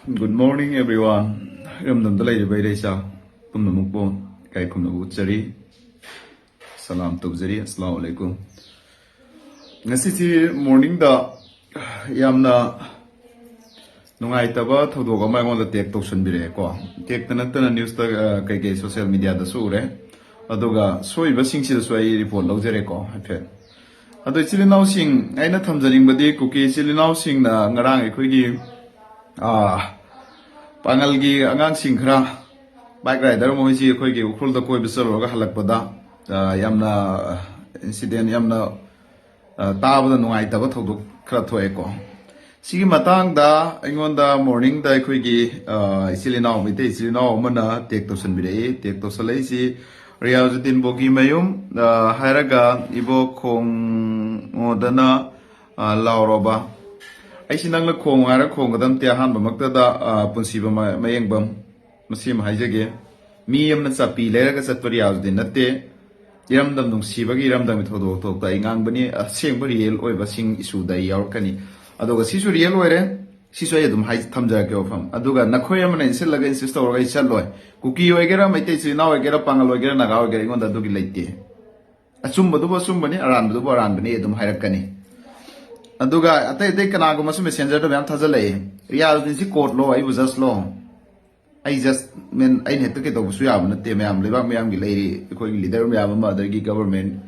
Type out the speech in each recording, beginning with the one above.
Good morning, everyone. Ramdam dalay bay reisa. Tumna mukpo kay kumna uchari. Salam tubzari. Assalamu alaikum. Ngasi si morning da yamna nungai taba thodo ga mai ngon da tek tosan bire ko. Tek tana news ta kay social media da sure. Aduga soi ba singsi da soi report laujare ko. Hafe. Ado chilinaw sing aina thamjaring badi kuki chilinaw sing na ngarang ekhoi pangalgi angang singkhra bike rider mo hi khoi gi ukhul da koi bisal roga halakpada yamna incident yamna tabada nungai taba thoduk khra thoe ko sigi matang da ingon da morning da khoi gi isilinaw mite isilinaw mana tek to sanbire tek to salai si Riyazuddin bogi mayum hairaga ibo khong odana lauroba aisi nangla khong ara khong gadam te han ba makta da punsi ba mayeng bam masim haijage mi yamna chapi leraga chatpari Riyazuddin natte iramdam nung sibagi iramdam thodo tok ta ingang bani seng ba real oi ba sing isu da yaur kani adoga sisu real oire sisu ay dum hai thamja ke ofam aduga nakhoi amana insel laga insist or ga chaloi kuki oigera maite china oigera pangal oigera naga oigera ingon da dugi leite achum badu basum bani aran badu aran bani dum hairakani aduga atai dei kana go masu messenger da bam thajale Riyazuddin si court lo ai just lo I just men ai net ke to su ya bana te mayam lebak mayam gi leiri khoi leader mayam ma da gi government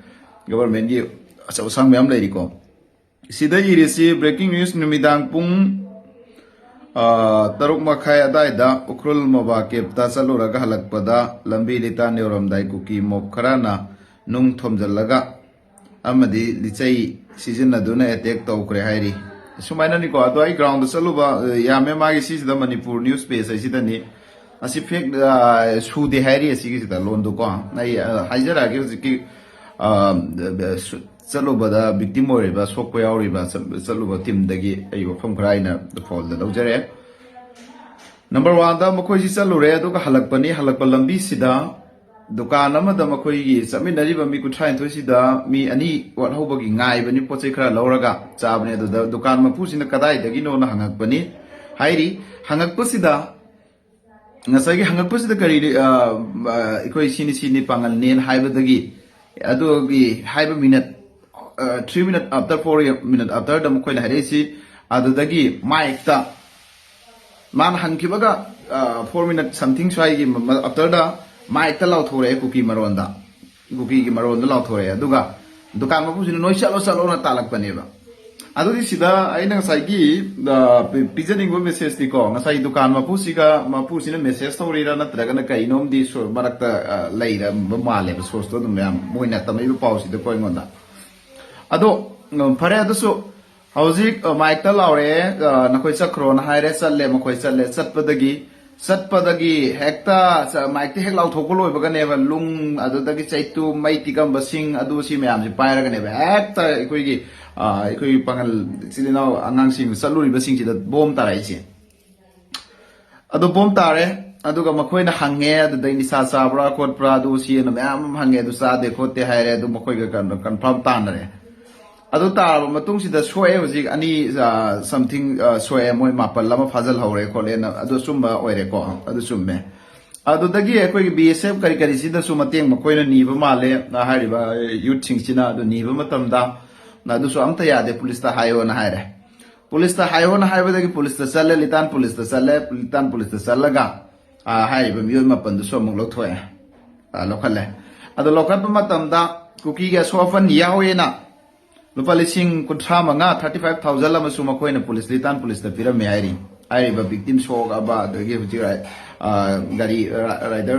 gi acha sang mayam leiri ko sida irisi breaking news numidang pung Taruk makai adai da ukrul maba kepta saluraga halakpada lambi lita neuramdai kuki mokharana nung thomjallaga amadi lichai season aduna attack tawkre hairi sumaina ni ko adai ground saluba yame magi sisida manipur news page asida ni asi fake sude hairi asigi sida londo ko nai haijara ge ki saluba victim oriba sokko yauriba saluba team dagi ayo phom khraina fall da lojare number 1 da makoi si salure aduga halakpani halakpa lambi sida dukan amada makoi gi saminari ba mi ku thain thoi sida mi ani wat hobagi ngai bani pochai khara lauraga chabne adu dukan mapu sina kadai dagi no na hangakpani hairi hangakpa sida ngasagi hangakpa sida kari ikoi sini pangal nen haibadagi adugi haiba minute 3 minutes after 4 minutes after the mukoi na haresi adudagi mic ta man hankibaga 4 minutes something swai gi after da mic ta law thore kuki maronda kuki gi maronda law thore aduga dukan mapu sinu noi chalo na talak paneba adudi sida aina ngasai gi pigening go message ti ko ngasai dukan mapu sina message thori ra natraga na kai nom di so barakta laira male ba source to dum yam moina tamai pau sida ko ngonda ado phare adusu hauzik mic ta laure nakoi chakro na haire challe makoi challe chatpadagi hekta mic te hek lau thokol oi baga ne ba lung adudagi chaitu mai tikam basing adu si mayam ji paira ga ne ba hekta ikoi pangal silinaw angang sing saluri basing ji da bom tarai chi ado bom tare aduga makoi na hange adu dai ni sa bra kot pra adu si na mayam hange adu sa de khote haire adu makoi ga confirm tanare adu tar matung sida soe hoji ani something soe moi mapal lama fazal hore khole na adu sumba oire ko adu summe adu dagi ekoi BSF kari sida sumateng makoi na niba male na hariba youth sing china adu niba matamda na adu so amta yade police ta hayo na haire police ta hayo na haiba dagi police ta salle litan police ta sallaga hariba miyo mapan du so mung lo thoe lokale adu lokal matamda kuki ga sofan yawe na lupa lising kuntra manga 35,000 lama suma koi na police litan police ta pira me airi ba victim shock aba dagi huji gari rider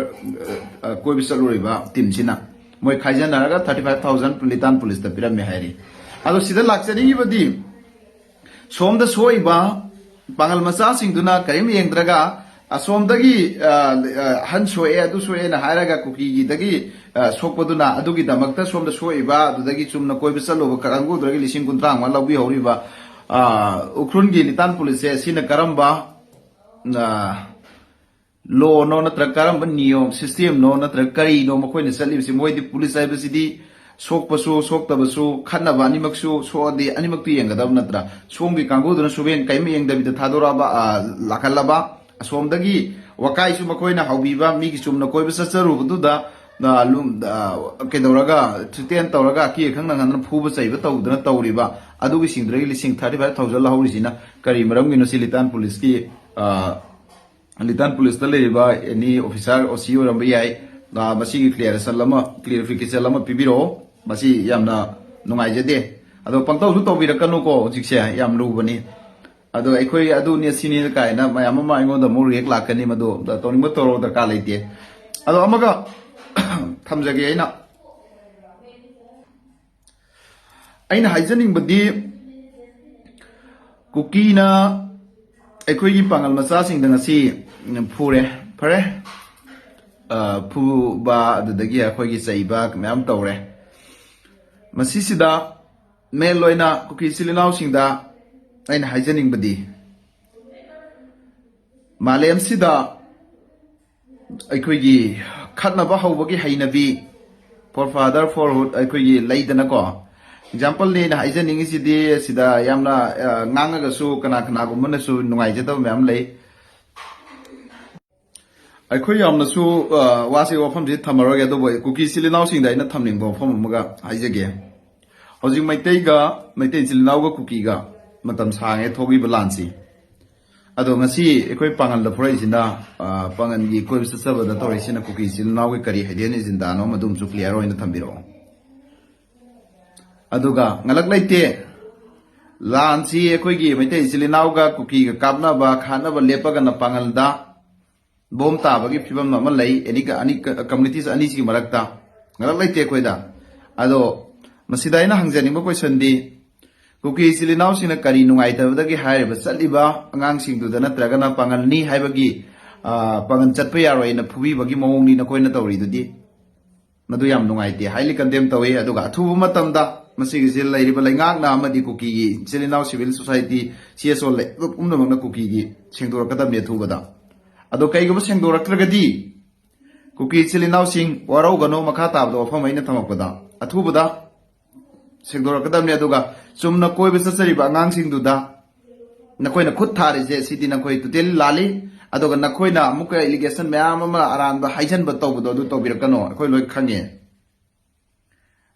koi bisaluri ba tim china moi khaijan naraga 35,000 litan police ta pira me ado sida lakchani badi somda soi ba pangal macha sing duna karim yengdraga asomdagi han soe adu soe na hairaga kuki gi dagi sokpaduna adugi damakta somda soiba adudagi chumna koi bisalo karangu dragi lising kuntrang ma labi horiba ukrun gi litan police sina karamba law no na tra karamba niyom system no na tra kari no makoi ni sali si moi di police ai basidi सोकपसु सोक्तबसु खन्नबा अनिमकसु सोअदि अनिमक्तु येंगदब नत्रा सोमगी कांगुदुना सुबेन cam येंगदबिदा थादोराबा लाखल्लबा असोमदगी वकाइसु मखोइना हौबीबा मिगी चुमना कोइबा चचरुबदुदा केदौरगा थ्रिटेन तौरगा की खंगना ngana फुबा चैबा तौदना तौरिबा अदुगी सिंद्रगी लिसिंग 35,000 लहौरिसिना करी मरमगिनो सिलितान police की लितान police ता लेबा any officer ओसी ओरंबा याई मसीगी clarification लमा पिबिरो मसी यामना नुंगाइजदे अदो पंगतौसु तौबिरकनुको जिक्से याम लुबनी अदो अखोई अदुनि सिनि कायना मयाम मा आइगोंदा मो रिएक्ट लाकनी मदो तौनिंग तौरो दरकार लेते अदो अमगा थमजगे अइना हाइजनिंगबदी कुकीना अखोई पांगल मचासिंग ngasi फुरे फरे फुबा अदुदगी अखोई चैबा मैम तौरे मसीसिदा मेल लोइना कुकी सिलिनाउसिंगदा अइना हाइजनिंगबदी मालेमसिदा अखोई खतनबा हौबगी हैनबी फॉर फादर फॉर हुड अखोई लैदनको एग्जांपल ने हाइजनिंगसिदी सिदा यामना ngangagasु kana kana gumanasu nungaijadaba ma'am लै अखोई यामनासु वासे वफम जे थमरगे दो कुकी सिलिनाउ सिंग दाइना थमनिंग वफम मगा हाइजगे हौजिक मैतै सिलिनाउगा कुकीगा मतम सांगे थोगी बलांसी अदो ngasi अखोई पांगल द फुराइसिना पांगन गी कोइ ससबदा तोरिसिना कुकी सिलिनाउगे करी हाइदेनि जिंदानो मदुम सु क्लियर ओइन थम्बिरो अदुगा ngलक लैते लांसी अखोई मैतै सिलिनाउगा कुकीगा काबनाबा खानाबा लेपगा न पांगलदा बोम ताबगी फिबम नम लै एनिका अनि कम्युनिटीज अनि सी मरकता ngलक लैते अखोइदा अदो मसिदाइना हंगजनिबो क्वेश्चन दी कुकी सिलिनाउ सिना करी नुंगाइतबदगी हाइबा चलिबा अंगांग सिंगदुदा नत्रगना पांगलनी हाइबगी पांगन चतप यारोइना फुबीबगी मओंगनी नकोइना तौरिदुदी मदु याम नुंगाइते हाइली कंडेम तवे अदुगा अथुबु मतमदा मसिगी जिल लैरिबा लैंगांगना अमदी कुकी सिलिनाउ सिविल सोसाइटी सीएसओ ले उमनमंगना कुकी सेंगदोरकदबने थुबदा अदो कईगुब सेंगदोरक्त्रगदी कुकी सिलिनाउ सिंग वारौगनो मखा ताबदो वफम अइना थमकपदा अथुबदा सेंगदोरकदबने अदुगा चुमना कोइबा चचरिबा अंगांग सिंगदुदा नकोइना खुद थारिजे सिदी नकोइ टोटल लाली अदुगा नकोइना अमुका एलिगेशन मयाम अमा अरानबा हाइजनबा तौबदो अदु तौबिरकनो अखोइ लोइ खंगे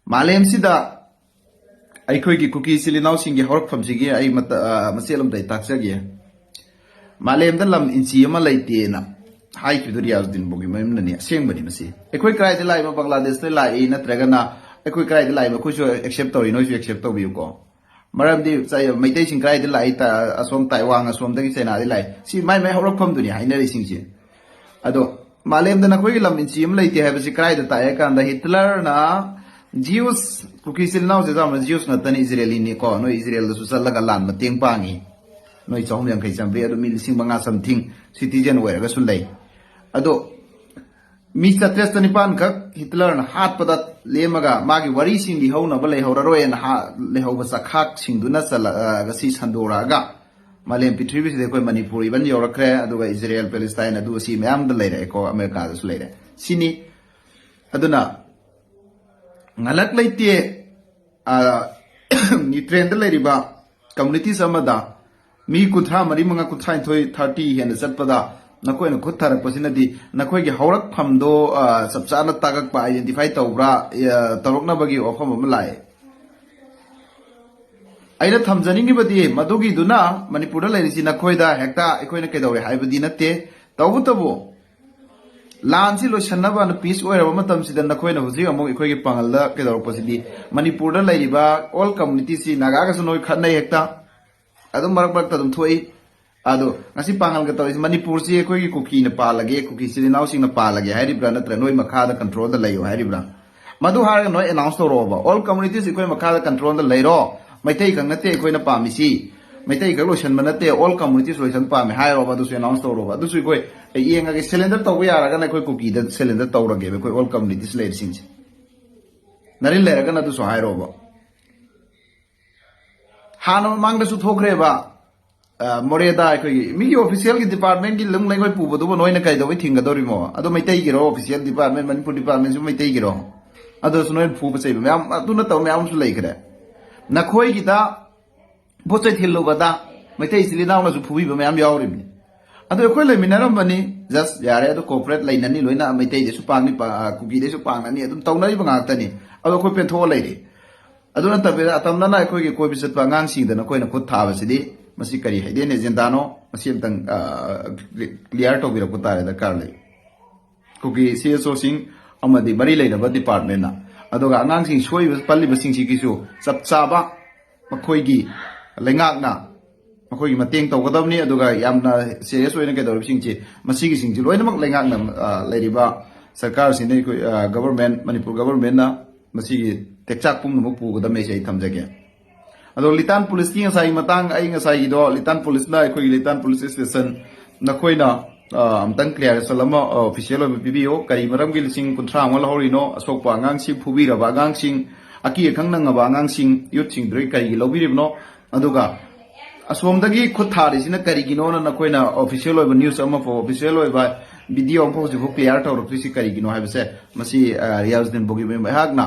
मालेमसिदा अखोई कुकी सिलिनाउ सिंगी हौरफमसिगी अइ मसेलम दै ताक्सगे मालेमदा लम इंची अमा लैतेना हाइखिदु रियाजुद्दीन बोगी मयमननि असेंबनि मसी अखोई क्राइदे लाइबा बांग्लादेश दे लाई नत्रगना अखोई क्राइदे लाइबा खुसु एक्सेप्ट तौरि नोइसु एक्सेप्ट तौबियुको मरमदि चाइ मैतै सिंग क्राइदे लाई ता असोम ताइवांग असोम दगी चाइना दे लाई सी माइ हौरफमदुनि हाइनरि सिंगसि अदो मालेमदा नखोई लम इंची अमा लैते हाइबसि क्राइदे ताय कांदा हिटलरना जिउस कुकी सिलिनाउ से जाम जिउस नतनी इजरायली नि को नो इजरायल दसु चलगा लान मतेंग पांगी नोइ चौम यांखै चंबे अदो मि लिसिंग मंगा समथिंग सिटीजन वेरगा सु लै अदो मी चत्रेस तनिपान खक हिटलर न हात पदा लेमगा मागी वरी सिंग दि हौना बलै हौररोय न हा ले हौबा सखाक सिंगदुना चला गसी संदोरागा मालेम पृथ्वी से कोइ मणिपुर इबन योरखरे अदुगा इजरायल पैलेस्टाइन अदु सी मयाम द लैरे को अमेरिका दसु लैरे सिनी अदुना ngलक लैते ट्रेंड लेरिबा कम्युनिटीज अमदा मी कुथ्रा मरी मंगा कुथ्रा थोई 30 हेन चटपदा नकोइना खुद थारकपसिनदि नकोइगे हौरक फमदो सबचाना तागकपा आइडेंटिफाई तौब्रा तौरकनबगी ऑफम अम लाए अइना थमजनिंगिबदि मदुगी दुना मणिपुरदा लेरिसि नकोइदा हेक्ता अखोइना केदौरे हाइबदि नते तौबुतबो लांसी लोसन्नबा न पीस ओइरबा मतमसिदा नखोइना हुजि अमुक इखोइगे पांगलदा केदौरकपसिदि मणिपुरदा लैरिबा ऑल कम्युनिटी सी नागागासु नोइ खन्नै हेक्ता अदुम मरक मरक तदुम थोइ अदो ngasi पांगलगा तौरिसि मणिपुर सी इखोइगे कुकी न पालगे कुकी सिलिनाउ सिंग न पालगे हाइरिब्रा नत्र नोइ मखादा कंट्रोल दा लैयो हाइरिब्रा मदु हारगा नोइ अनाउंस तौरोबा ऑल कम्युनिटीज इखोइ मखादा कंट्रोल दा लैरो मैतै खंग नते इखोइना पामिसि मैतै खंग लोसनबा नते ऑल कम्युनिटीज लोसन पामे हाइरोबा दुसु अनाउंस तौरोबा दुसु इखोइ येंगागे सिलेंडर तौबा यारगा ना कोइ कुकी दा सिलेंडर तौरगे कोइ ऑल कम्युनिटीज लेरिसिंग नरिन लेरगा ना दुसु हाइरोबा हाना मांगदसु थोखरेबा मोरेदा कोइ मिगी ऑफिशियल की डिपार्टमेंट की लंग लैंगोय पुबदुबो नोइना काइदोबै थिंगदोरिमो अदो मैतै गिरो ऑफिशियल डिपार्टमेंट मणिपुर डिपार्टमेंट सु मैतै गिरो ꯑꯗꯨꯁꯨ ꯅꯣꯏꯅ ꯐꯨꯕ ꯆꯩꯕ ꯃꯌꯥꯝ ꯑꯗꯨ ꯅꯠꯇꯕ ꯃꯌꯥꯝ ꯑꯃꯁꯨ ꯂꯩꯈ꯭ꯔꯦ ꯅꯈꯣꯏꯒꯤꯗ ꯄꯣꯠ ꯆꯩ ꯊꯤꯜꯂꯨꯕꯗ ꯃꯩꯇꯩ ꯏꯆꯤꯜ ꯏꯅꯥꯎꯅꯁꯨ ꯐꯨꯕꯤꯕ ꯃꯌꯥꯝ ꯌꯥꯎꯔꯤꯕꯅꯤ ꯑꯗꯨ ꯑꯩꯈꯣꯏ ꯂꯩꯃꯤꯟꯅꯔꯝꯕꯅꯤ ꯖꯁ ꯌꯥꯔꯦ ꯑꯗꯨ ꯀꯣꯑꯣꯄꯔꯦꯠ ꯂꯩꯅꯅꯤ ꯂꯣꯏꯅ ꯃꯩꯇꯩꯗꯁꯨ ꯄꯥꯡꯅꯤ ꯀꯨꯀꯤꯗꯁꯨ ꯄꯥꯡꯅꯅꯤ ꯑꯗꯨꯝ ꯇꯧꯅꯔꯤꯕ ꯉꯥꯛꯇꯅꯤ ꯑꯗꯣ ꯑꯩꯈꯣꯏ ꯄꯦꯟꯊꯣꯛꯑ ꯂꯩꯔꯤ ꯑꯗꯨ ꯅꯠꯇꯕꯤꯗ ꯑꯇꯝꯅꯅ ꯑꯩꯈꯣꯏꯒꯤ ꯀꯣꯏꯕ ꯆꯠꯄ ꯑꯉꯥꯡꯁꯤꯡꯗ ꯅꯈꯣꯏꯅ ꯈꯨꯠ ꯊꯥꯕꯁꯤꯗꯤ ꯃꯁꯤ ꯀꯔꯤ ꯍꯥꯏꯗꯦꯟ ꯑꯦꯖꯦꯟꯗꯥꯅꯣ ꯃꯁꯤ ꯑꯝꯇꯪ ꯀ꯭ꯂꯤꯌꯥꯔ ꯇꯧꯕꯤꯔꯛꯄ ꯇꯥꯔꯦ ꯗꯔꯀꯥꯔ ꯂꯩ ꯀꯨꯀꯤ CSOꯁꯤꯡ ꯑꯃꯗꯤ ꯃꯔꯤ ꯂꯩꯅꯕ ꯗꯤꯄꯥꯔꯠꯃꯦꯟꯅ ꯑꯗꯨꯒ ꯑꯉꯥꯡꯁꯤꯡ ꯁꯣꯏꯕ ꯄꯜꯂꯤꯕꯁꯤꯡꯁꯤꯒꯤꯁꯨ ꯆꯞ ꯆꯥꯕ ꯃꯈꯣꯏꯒꯤ ꯂꯩꯉꯥꯛꯅ ꯃꯈꯣꯏꯒꯤ ꯃꯇꯦꯡ ꯇꯧꯒꯗꯕꯅꯤ ꯑꯗꯨꯒ ꯌꯥꯝꯅ ꯁꯦꯔꯤꯌꯁ ꯑꯣꯏꯅ ꯀꯩꯗꯧꯔꯤꯕꯁꯤꯡꯁꯤ ꯃꯁꯤꯒꯤꯁꯤꯡꯁꯤ ꯂꯣꯏꯅꯃꯛ ꯂꯩꯉꯥꯛꯅ ꯂꯩꯔꯤꯕ ꯁꯔꯀꯥꯔꯁꯤꯅ ꯑꯩꯈꯣꯏ ꯒꯕꯔꯃꯦꯟ ꯃꯅꯤꯄꯨꯔ ꯒꯕꯔꯃꯦꯟꯅ ꯃꯁꯤꯒꯤ ꯇꯦꯛꯆꯥꯛ ꯄꯨꯝꯅꯃꯛ ꯄꯨꯒꯗꯕꯅꯤ ꯑꯩ ꯊꯝꯖꯒꯦ ꯑꯗꯣ ꯂꯤꯇꯥꯟ ꯄꯨꯂꯤꯁꯀꯤ ꯉꯁꯥꯏ ꯃꯇꯥꯡ ꯑꯩ ꯉꯁꯥꯏꯒꯤꯗꯣ ꯂꯤꯇꯥꯟ ꯄꯨꯂꯤꯁꯅ ꯑꯩꯈꯣꯏꯒꯤ ꯂꯤꯇꯥꯟ ꯄꯨꯂꯤꯁ ꯁ꯭ꯇꯦꯁꯟ ꯅꯈꯣꯏꯅ ꯑꯝꯇꯪ ꯀ꯭ꯂꯤꯌꯥꯔꯦꯁꯟ ꯑꯃ ꯑꯣꯐꯤꯁꯤꯌꯦꯜ ꯑꯣꯏꯕ ꯄꯤꯕꯤꯌꯣ ꯀꯔꯤ ꯃꯔꯝꯒꯤ 30,000 ꯑꯃ ꯂꯧꯍꯧꯔꯤꯅꯣ ꯑꯁꯣꯛꯄ ꯑꯉꯥꯡꯁꯤꯡ ꯐꯨꯕꯤꯔꯕ ꯑꯉꯥꯡꯁꯤꯡ ꯑꯀꯤ ꯑꯈꯪ ꯅꯪꯉꯕ ꯑꯉꯥꯡꯁꯤꯡ ꯌꯨꯠꯁꯤꯡꯗꯨꯗꯒꯤ ꯀꯔꯤꯒꯤ ꯂꯧꯕꯤꯔꯤꯕꯅꯣ ꯑꯗꯨꯒ ꯑꯁꯣꯝꯗꯒꯤ ꯈꯨꯠ ꯊꯥꯔꯤꯁꯤꯅ ꯀꯔꯤꯒꯤꯅꯣꯅ ꯅꯈꯣꯏꯅ ꯑꯣꯐꯤꯁꯤꯌꯦꯜ ꯑꯣꯏꯕ ꯅ꯭ꯌꯨꯁ ꯑꯃ ꯐꯥꯎ ꯑꯣꯐꯤꯁꯤꯌꯦꯜ ꯑꯣꯏꯕ ꯚꯤꯗꯤꯑꯣ ꯑꯃ ꯍꯧꯖꯤꯛꯐꯥꯎ ꯀ꯭ꯂꯤꯌꯥꯔ ꯇꯧꯔꯛꯇ꯭ꯔꯤꯁꯤ ꯀꯔꯤꯒꯤꯅꯣ ꯍꯥꯏꯕꯁꯦ ꯃꯁꯤ ꯔꯤꯌꯥꯖꯨꯗꯤꯟ ꯕꯣꯒꯤꯃꯌꯨꯝ ꯑꯩꯍꯥꯛꯅ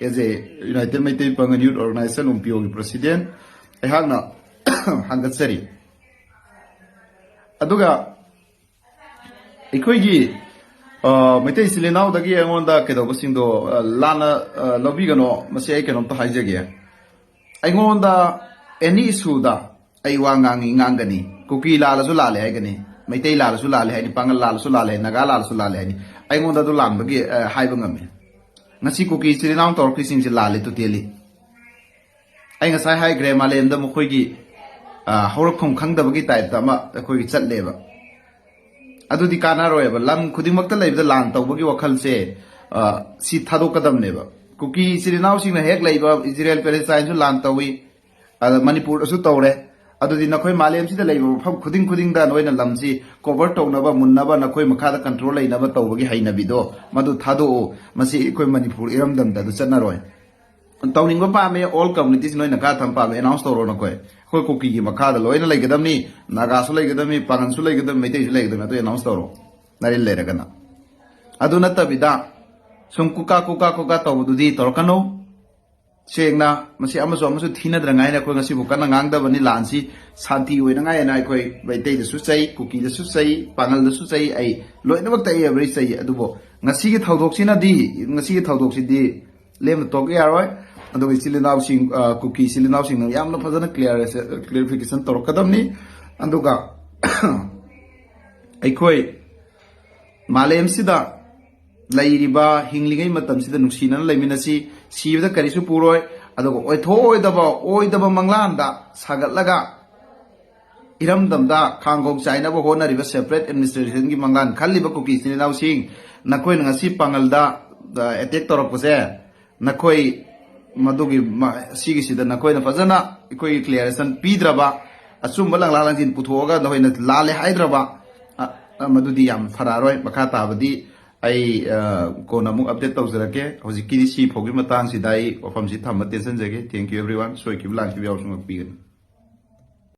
ꯑꯦꯖ ꯑꯦ ꯌꯨꯅꯥꯏꯇꯦꯗ ꯃꯩꯇꯩ ꯄꯥꯡꯒꯜ ꯌꯨꯠ ꯑꯣꯔꯒꯅꯥꯏꯖꯦꯁꯟ UMPOꯒꯤ ꯄ꯭ꯔꯁꯤꯗꯦꯟ ꯑꯩꯍꯥꯛꯅ ꯍꯪꯒꯠꯆꯔꯤ ꯑꯗꯨꯒ ꯑꯩꯈꯣꯏꯒꯤ ꯃꯩꯇꯩ ꯏꯆꯤꯜ ꯏꯅꯥꯎꯗꯒꯤ ꯑꯩꯉꯣꯟꯗ ꯀꯩꯗꯧꯕꯁꯤꯡꯗꯣ ꯂꯥꯟꯅ ꯂꯧꯕꯤꯒꯅꯣ ꯃꯁꯤ ꯑꯩ ꯀꯩꯅꯣꯝꯇ ꯍꯥꯏꯖꯒꯦ ꯑꯩꯉꯣꯟꯗ ꯑꯦꯅꯤ ꯏꯁꯨꯗ ꯑꯩ ꯋꯥ ꯉꯥꯡꯒꯅꯤ ꯀꯨꯀꯤ ꯂꯥꯜꯂꯁꯨ ꯂꯥꯜꯂꯦ ꯍꯥꯏꯒꯅꯤ ꯃꯩꯇꯩ ꯂꯥꯜꯂꯁꯨ ꯂꯥꯜꯂꯦ ꯍꯥꯏꯅꯤ ꯄꯥꯡꯒꯜ ꯂꯥꯜꯂꯁꯨ ꯂꯥꯜꯂꯦ ꯅꯥꯒꯥ ꯂꯥꯜꯂꯁꯨ ꯂꯥꯜꯂꯦ ꯍꯥꯏꯅꯤ ꯑꯩꯉꯣꯟꯗ ꯑꯗꯨ ꯂꯥꯟꯕꯒꯤ ꯍꯥꯏꯕ ꯉꯝꯃꯤ ꯉꯁꯤ ꯀꯨꯀꯤ ꯏꯆꯤꯜ ꯏꯅꯥꯎ ꯇꯧꯔꯛꯈ꯭ꯔꯤꯁꯤꯡꯁꯤ ꯂꯥꯜꯂꯦ ꯇꯨꯇꯦꯜꯂꯤ ꯑꯩ ꯉꯁꯥꯏ ꯍꯥꯏꯈ꯭ꯔꯦ ꯃꯥꯂꯦꯝꯗ ꯃꯈꯣꯏꯒꯤ ꯍꯧꯔꯛꯐꯝ ꯈꯪꯗꯕꯒꯤ ꯇꯥꯏꯞꯇ ꯑꯃ ꯑꯩꯈꯣꯏꯒꯤ ꯆꯠꯂꯦꯕ ꯑꯗꯨꯗꯤ ꯀꯥꯟꯅꯔꯣꯏꯕ ꯂꯝ ꯈꯨꯗꯤꯡꯃꯛꯇ ꯂꯩꯕꯗ ꯂꯥꯟ ꯇꯧꯕꯒꯤ ꯋꯥꯈꯜꯁꯦ ꯁꯤ ꯊꯥꯗꯣꯛꯀꯗꯕꯅꯦꯕ ꯀꯨꯀꯤ ꯏꯆꯤꯜ ꯏꯅꯥꯎꯁꯤꯡꯅ ꯍꯦꯛ ꯂꯩꯕ ꯏꯖꯔꯦꯜ ꯄꯦꯂꯦꯁꯇꯥꯏꯟꯁꯨ ꯂꯥꯟ ꯇꯧꯏ ꯃꯅꯤꯄꯨꯔꯗꯁꯨ ꯇꯧꯔꯦ ꯑꯗꯨꯗꯤ ꯅꯈꯣꯏ ꯃꯥꯂꯦꯝꯁꯤꯗ ꯂꯩꯕ ꯃꯐꯝ ꯈꯨꯗꯤꯡꯗ ꯅꯣꯏꯅ ꯂꯝꯁꯤ ꯀꯣꯚꯔ ꯇꯧꯅꯕ ꯃꯨꯟꯅꯕ ꯅꯈꯣꯏ ꯃꯈꯥꯗ ꯀꯟꯇ꯭ꯔꯣꯜ ꯂꯩꯅꯕ ꯇꯧꯕꯒꯤ ꯍꯩꯅꯕꯤꯗꯣ ꯃꯗꯨ ꯊꯥꯗꯣꯛꯎ ꯃꯁꯤ ꯑꯩꯈꯣꯏ ꯃꯅꯤꯄꯨꯔ ꯏꯔꯝꯗꯝꯗ ꯑꯗꯨ ꯆꯠꯅꯔꯣꯏ ꯇꯧꯅꯤꯡꯕ ꯄꯥꯝꯃꯦ ꯑꯣꯜ ꯀꯝꯃꯨꯅꯤꯇꯤꯁ ꯅꯣꯏꯅ ꯀꯥ ꯊꯝ ꯄꯥꯝꯃꯦ ꯑꯦꯅꯥꯎꯟꯁ ꯇꯧꯔꯣ ꯅꯈꯣꯏ ꯑꯩꯈꯣꯏ ꯀꯨꯀꯤꯒꯤ ꯃꯈꯥꯗ ꯂꯣꯏꯅ ꯂꯩꯒꯗꯕꯅꯤ ꯅꯥꯒꯥꯁꯨ ꯂꯩꯒꯗꯕꯅꯤ ꯄꯥꯡꯒꯟꯁꯨ ꯂꯩꯒꯗꯕꯅꯤ ꯃꯩꯇꯩꯁꯨ ꯂꯩꯒꯗꯕꯅꯤ ꯑꯗꯨ ꯑꯦꯅꯥꯎꯟꯁ ꯇꯧꯔꯣ ꯅꯔꯤꯜ ꯂꯩꯔꯒꯅ ꯑꯗꯨ ꯅꯠꯇꯕꯤꯗ ꯁꯨꯝ ꯀꯨꯀꯥ ꯇꯧꯕꯗꯨꯗꯤ ꯇꯧꯔꯛꯀꯅꯨ ꯁꯦꯡꯅ ꯃꯁꯤ ꯑꯃꯁꯨ ꯊꯤꯅꯗ꯭ꯔꯉꯥꯏꯅ ꯑꯩꯈꯣꯏ ꯉꯁꯤꯕꯨ ꯀꯟꯅ ꯉꯥꯡꯗꯕꯅꯤ ꯂꯥꯟꯁꯤ ꯁꯥꯟꯇꯤ ꯑꯣꯏꯅꯉꯥꯏꯅ ꯑꯩꯈꯣꯏ ꯃꯩꯇꯩꯗꯁꯨ ꯆꯩ ꯀꯨꯀꯤꯗꯁꯨ ꯆꯩ ꯄꯥꯡꯒꯜꯗꯁꯨ ꯆꯩ ꯑꯩ ꯂꯣꯏꯅꯃꯛꯇ ꯑꯩ ꯑꯦꯕ꯭ꯔꯤ ꯆꯩ ꯑꯗꯨꯕꯨ ꯉꯁꯤꯒꯤ ꯊꯧꯗꯣꯛꯁꯤꯗꯤ ꯂꯦꯝꯅ ꯇꯣꯛꯄ ꯌꯥꯔꯣꯏ ꯑꯗꯨꯒ ꯏꯆꯤꯜ ꯏꯅꯥꯎꯁꯤꯡ ꯀꯨꯀꯤ ꯏꯆꯤꯜ ꯏꯅꯥꯎꯁꯤꯡꯅ ꯌꯥꯝꯅ ꯐꯖꯅ ꯀ꯭ꯂꯤꯌꯥꯔꯤꯐꯤꯀꯦꯁꯟ ꯇꯧꯔꯛꯀꯗꯕꯅꯤ ꯑꯗꯨꯒ ꯑꯩꯈꯣꯏ ꯃꯥꯂꯦꯝꯁꯤꯗ ꯂꯩꯔꯤꯕ ꯍꯤꯡꯂꯤꯉꯩ ꯃꯇꯝꯁꯤꯗ ꯅꯨꯡꯁꯤꯅꯅ ꯂꯩꯃꯤꯟꯅꯁꯤ ꯁꯤꯕꯗ ꯀꯔꯤꯁꯨ ꯄꯨꯔꯣꯏ ꯑꯗꯨꯒ ꯑꯣꯏꯗꯕ ꯃꯪꯂꯥꯟꯗ ꯁꯥꯒꯠꯂꯒ ꯏꯔꯝꯗꯝꯗ ꯈꯥꯡꯒꯣꯡ ꯆꯥꯏꯅꯕ ꯍꯣꯠꯅꯔꯤꯕ ꯁꯦꯄꯔꯦꯠ ꯑꯦꯗꯃꯤꯅꯤꯁꯇ꯭ꯔꯦꯁꯟꯒꯤ ꯃꯪꯂꯥꯟ ꯈꯜꯂꯤꯕ ꯀꯨꯀꯤ ꯏꯆꯤꯜ ꯏꯅꯥꯎꯁꯤꯡ ꯅꯈꯣꯏꯅ ꯉꯁꯤ ꯄꯥꯡꯒꯜꯗ ꯑꯦꯇꯦꯛ ꯇꯧꯔꯛꯄꯁꯦ ꯅꯈꯣꯏ ꯃꯗꯨꯒꯤ ꯁꯤꯒꯤꯁꯤꯗ ꯅꯈꯣꯏꯅ ꯐꯖꯅ ꯑꯩꯈꯣꯏꯒꯤ ꯀ꯭ꯂꯤꯌꯥꯔꯦꯁꯟ ꯄꯤꯗ꯭ꯔꯕ ꯑꯆꯨꯝꯕ ꯂꯪꯂꯥ ꯂꯪꯖꯤꯟ ꯄꯨꯊꯣꯛꯑꯒ ꯅꯈꯣꯏꯅ ꯂꯥꯜꯂꯦ ꯍꯥꯏꯗ꯭ꯔꯕ ꯃꯗꯨꯗꯤ ꯌꯥꯝ ꯐꯔꯛꯑꯔꯣꯏ ꯃꯈꯥ ꯇꯥꯕꯗꯤ ꯑꯩ ꯀꯣꯟꯅ ꯑꯃꯨꯛ ꯑꯞꯗꯦꯠ ꯇꯧꯖꯔꯛꯀꯦ ꯍꯧꯖꯤꯛꯀꯤꯗꯤ ꯁꯤ ꯐꯥꯎꯒꯤ ꯃꯇꯥꯡꯁꯤꯗ ꯑꯩ ꯋꯥꯐꯝꯁꯤ ꯊꯝꯕ ꯇꯦꯟꯁꯤꯟꯖꯒꯦ ꯊꯦꯡꯛ ꯌꯨ ꯑꯦꯚ꯭ꯔꯤꯋꯥꯟ ꯁꯣꯏꯈꯤꯕ ꯂꯥꯟꯈꯤꯕ ꯌꯥꯎꯔꯁꯨ ꯉꯥꯛꯄꯤꯒꯅꯤ